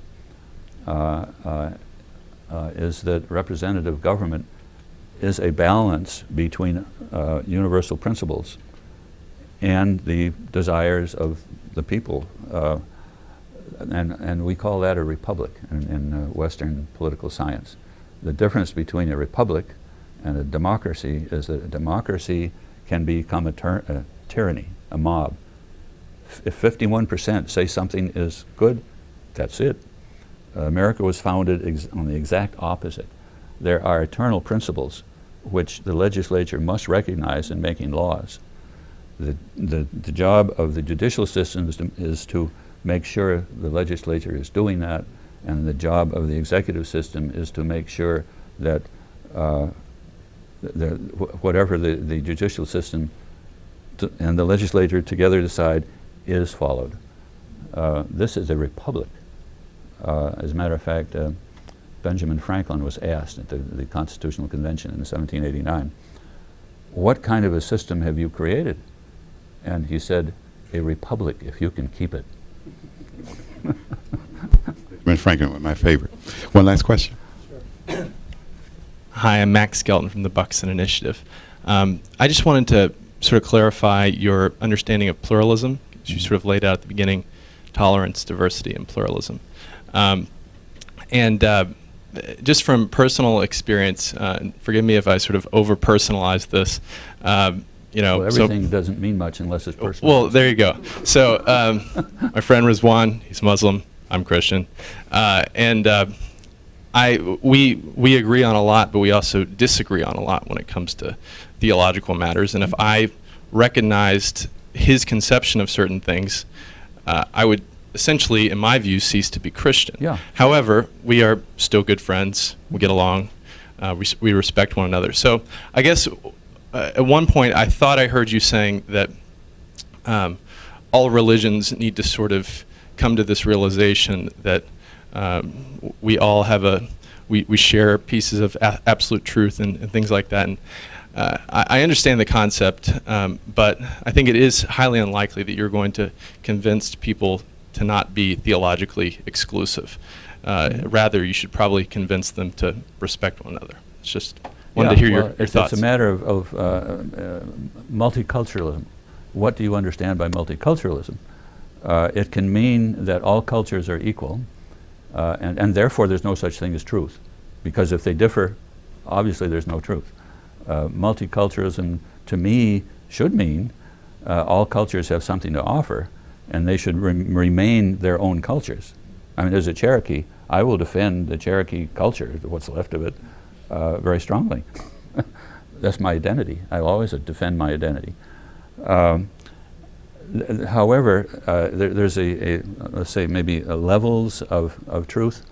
is that representative government is a balance between universal principles and the desires of the people. And we call that a republic in Western political science. The difference between a republic and a democracy is that a democracy can become a tyranny, a mob. If 51% say something is good, that's it. America was founded on the exact opposite. There are eternal principles which the legislature must recognize in making laws. The job of the judicial system is to make sure the legislature is doing that, and the job of the executive system is to make sure that whatever the judicial system and the legislature together decide is followed. This is a republic. As a matter of fact, Benjamin Franklin was asked at the Constitutional Convention in 1789, "What kind of a system have you created?" And he said, "A republic, if you can keep it." Benjamin Franklin was my favorite. One last question. Hi, I'm Max Skelton from the Buxton Initiative. I just wanted to sort of clarify your understanding of pluralism. You sort of laid out at the beginning tolerance, diversity, and pluralism. Just from personal experience, forgive me if I sort of over-personalize this, Well, everything doesn't mean much unless it's personal. Well, there you go. So my friend Rizwan, he's Muslim, I'm Christian, we agree on a lot, but we also disagree on a lot when it comes to theological matters. And if I recognized his conception of certain things, I would essentially, in my view, cease to be Christian. Yeah. However, we are still good friends. We get along. We respect one another. So I guess at one point I thought I heard you saying that all religions need to sort of come to this realization that we all have we share pieces of absolute truth and things like that. And I understand the concept, but I think it is highly unlikely that you're going to convince people to not be theologically exclusive. Rather, you should probably convince them to respect one another. It's just wanted to hear your thoughts. It's a matter of multiculturalism. What do you understand by multiculturalism? It can mean that all cultures are equal, and therefore there's no such thing as truth, because if they differ, obviously there's no truth. Multiculturalism, to me, should mean all cultures have something to offer, and they should remain their own cultures. I mean, as a Cherokee, I will defend the Cherokee culture, what's left of it, very strongly. That's my identity. I will always defend my identity. However, there's let's say maybe levels of truth.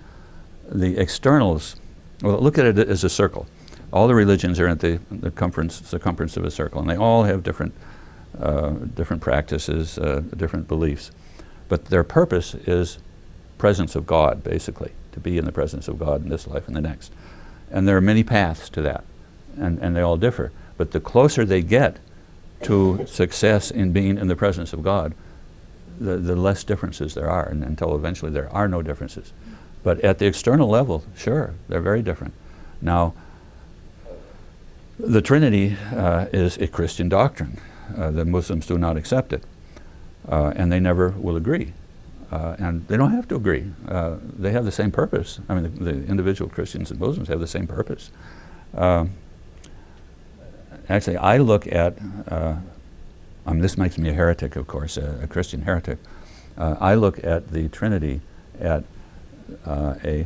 The externals, well, look at it as a circle. all the religions are at the circumference of a circle, and they all have different practices, different beliefs. But their purpose is presence of God, basically, to be in the presence of God in this life and the next. And there are many paths to that, and they all differ. But the closer they get to success in being in the presence of God, the less differences there are, and until eventually there are no differences. But at the external level, sure, they're very different. Now, the Trinity is a Christian doctrine. The Muslims do not accept it, and they never will agree. And they don't have to agree. They have the same purpose. I mean, the individual Christians and Muslims have the same purpose. Actually, I look at, this makes me a heretic, of course, a Christian heretic. I look at the Trinity at a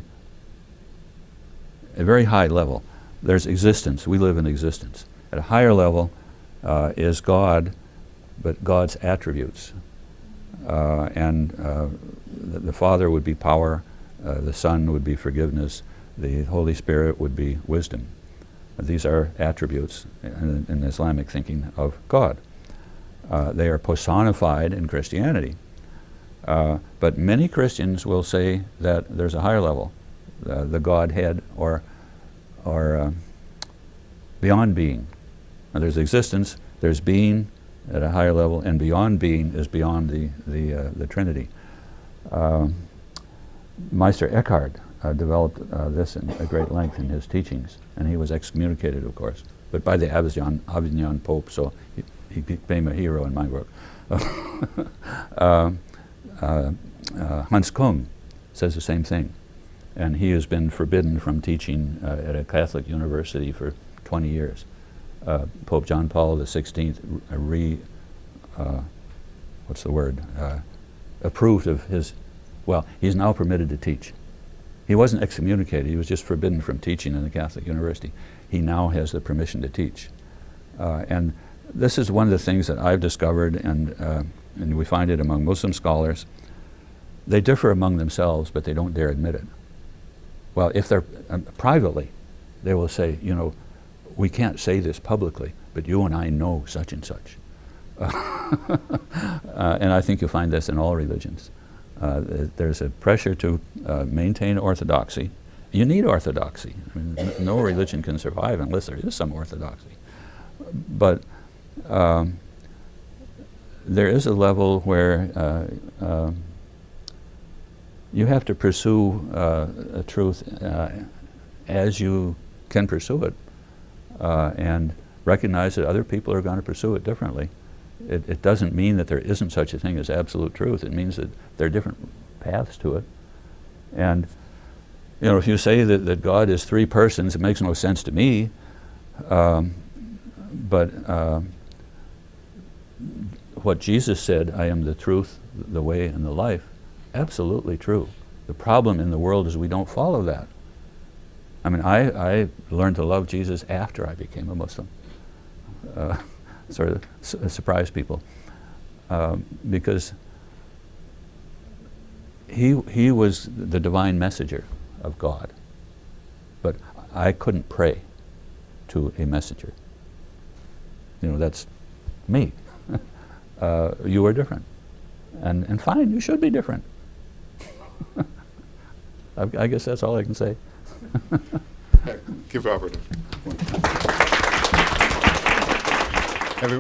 very high level. There's existence. We live in existence. At a higher level is God, but God's attributes. The Father would be power, the Son would be forgiveness, the Holy Spirit would be wisdom. These are attributes in Islamic thinking of God. They are personified in Christianity. But many Christians will say that there's a higher level, the Godhead, or beyond being. Now, there's existence, there's being at a higher level, and beyond being is beyond the Trinity. Meister Eckhart developed this in a great length in his teachings, and he was excommunicated, of course, but by the Avignon Pope, so he became a hero in my book. Hans Kung says the same thing, and he has been forbidden from teaching at a Catholic university for 20 years. Pope John Paul XVI approved of his, well, he's now permitted to teach. He wasn't excommunicated, he was just forbidden from teaching in the Catholic university. He now has the permission to teach. And this is one of the things that I've discovered, and we find it among Muslim scholars. They differ among themselves, but they don't dare admit it. Well, if they're privately, they will say, you know, we can't say this publicly, but you and I know such and such. And I think you'll find this in all religions. There's a pressure to maintain orthodoxy. You need orthodoxy. I mean, no religion can survive unless there is some orthodoxy. But there is a level where you have to pursue a truth as you can pursue it, and recognize that other people are going to pursue it differently. It doesn't mean that there isn't such a thing as absolute truth. It means that there are different paths to it. And you know, if you say that God is three persons, it makes no sense to me. But what Jesus said, I am the truth, the way, and the life, absolutely true. The problem in the world is we don't follow that. I mean, I learned to love Jesus after I became a Muslim. Sort of surprised people, because he was the divine messenger of God, but I couldn't pray to a messenger. You know, that's me. You are different, and fine, you should be different. I guess that's all I can say. Give Robert a